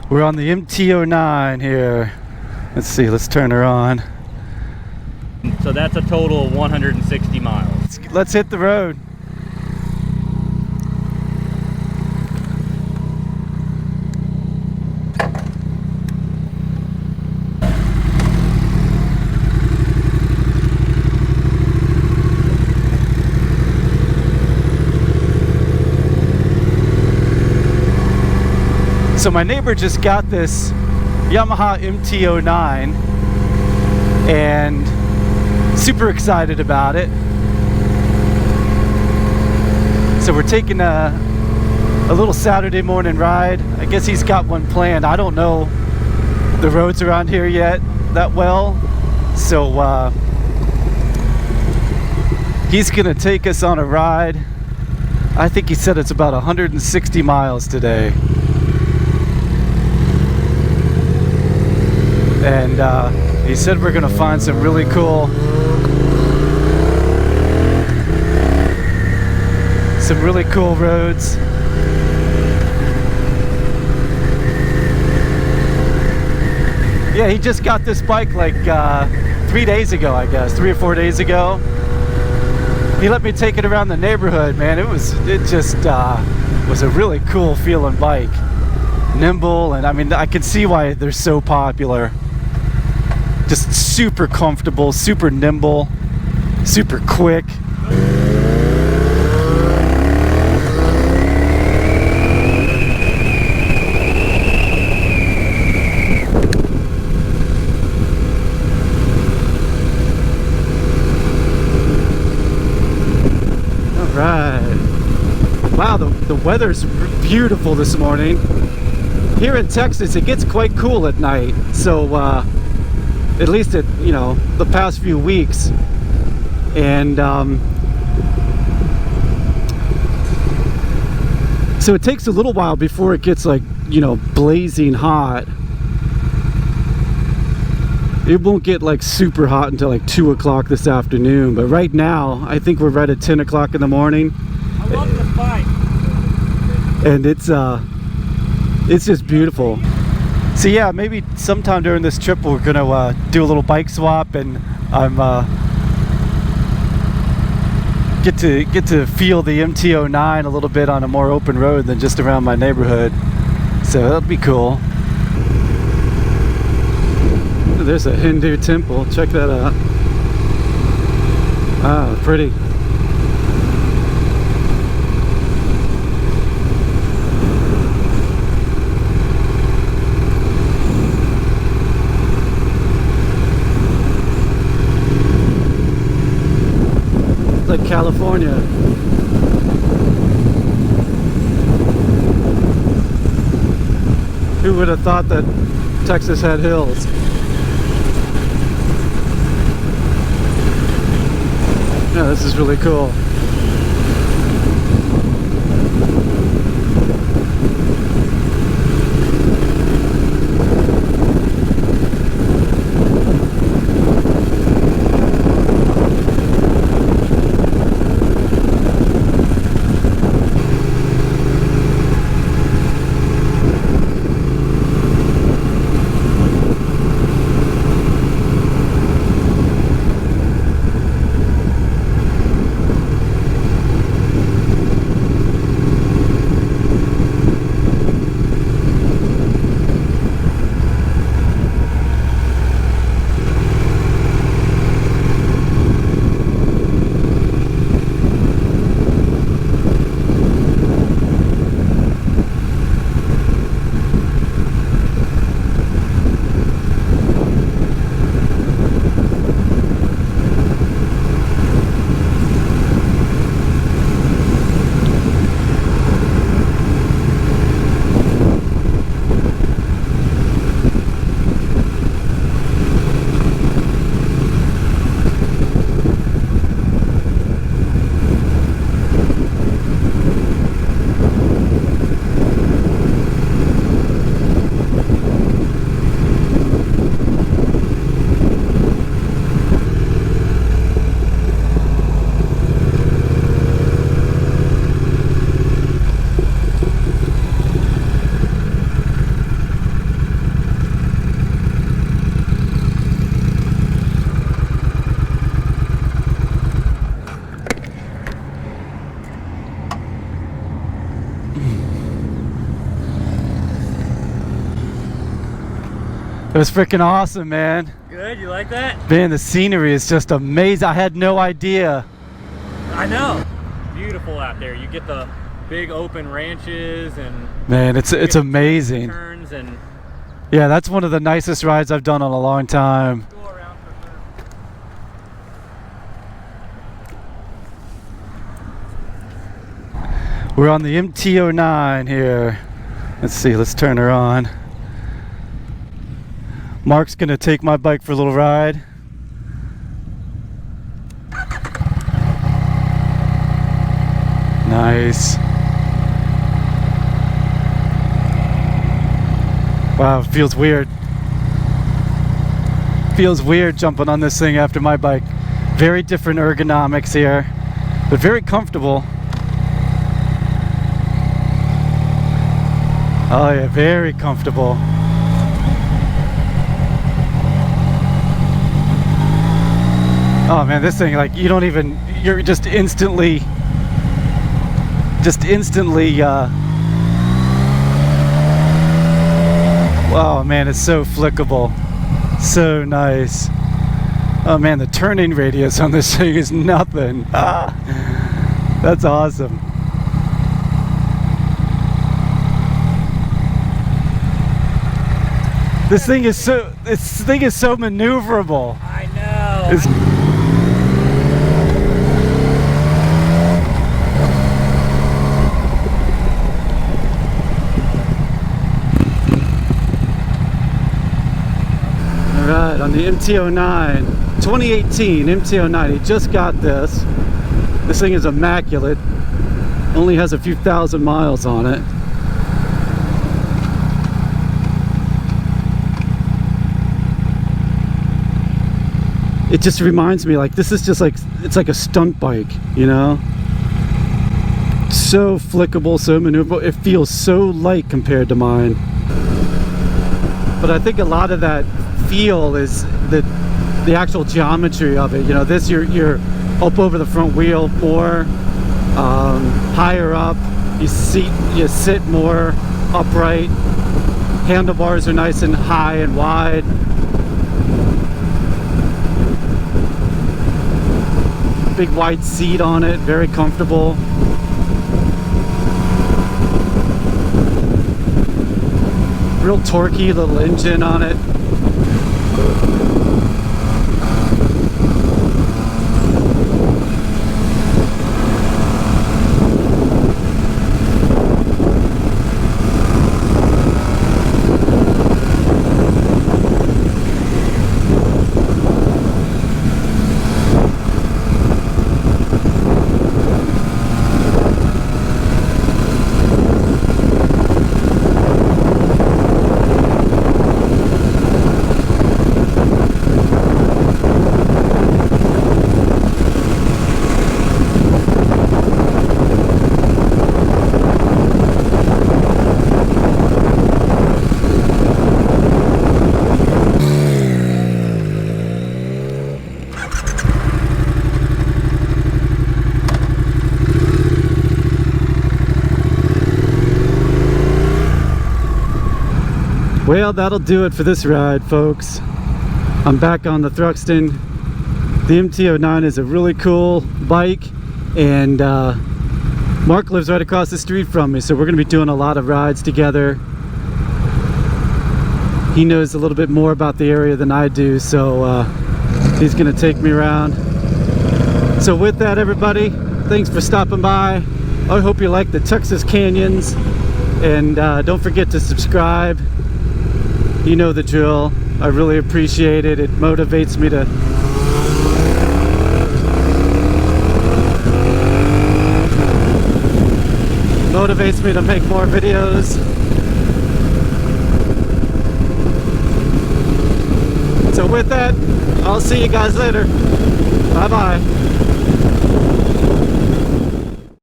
We're on the MT-09 here. Let's see, let's turn her on. So that's a total of 160 miles. Let's hit the road. So my neighbor just got this Yamaha MT-09 and super excited about it. So we're taking a little Saturday morning ride. I guess he's got one planned. I don't know the roads around here yet that well. So he's gonna take us on a ride. I think he said it's about 160 miles today. And he said we're gonna find some really cool roads. Yeah, he just got this bike like 3 days ago, I guess, 3 or 4 days ago. He let me take it around the neighborhood, man. It just was a really cool feeling bike. Nimble, and I mean, I can see why they're so popular. Just super comfortable, super nimble, super quick. All right. Wow, the weather's beautiful this morning. Here in Texas, it gets quite cool at night. So, at least at, you know, the past few weeks. And so it takes a little while before it gets like, you know, blazing hot. It won't get like super hot until like 2 o'clock this afternoon. But right now, I think we're right at 10 o'clock in the morning. I love this bike. And it's just beautiful. So yeah, maybe sometime during this trip we're gonna do a little bike swap, and I'm get to feel the MT-09 a little bit on a more open road than just around my neighborhood. So that'll be cool. There's a Hindu temple. Check that out. Ah, pretty. Like California. Who would have thought that Texas had hills? Yeah, this is really cool. It was freaking awesome, man. Good, you like that? Man, the scenery is just amazing. I had no idea. I know. Beautiful out there. You get the big open ranches and man, it's amazing. Turns and yeah, that's one of the nicest rides I've done in a long time. go around for We're on the MT-09 here. Let's see, let's turn her on. Mark's gonna take my bike for a little ride. Nice. Wow, it feels weird. Feels weird jumping on this thing after my bike. Very different ergonomics here, but very comfortable. Oh yeah, very comfortable. Oh man, this thing, like, you don't even, you're just instantly oh man, it's so flickable, so nice. Oh man, the turning radius on this thing is nothing. That's awesome. This thing is so maneuverable. I know. Alright, on the MT-09, 2018 MT-09, he just got this. This thing is immaculate. Only has a few thousand miles on it. It just reminds me, like, this is just like, it's like a stunt bike, you know? So flickable, so maneuverable. It feels so light compared to mine. But I think a lot of that feel is the actual geometry of it. You know, this, you're up over the front wheel more, higher up. You sit more upright. Handlebars are nice and high and wide. Big wide seat on it, very comfortable. Real torquey little engine on it. Well, that'll do it for this ride, folks. I'm back on the Thruxton. The MT-09 is a really cool bike, and Mark lives right across the street from me, so we're going to be doing a lot of rides together. He knows a little bit more about the area than I do, so he's going to take me around. So with that, everybody, thanks for stopping by. I hope you like the Texas Canyons, and don't forget to subscribe. You know the drill. I really appreciate it. It motivates me to make more videos. So with that, I'll see you guys later. Bye bye.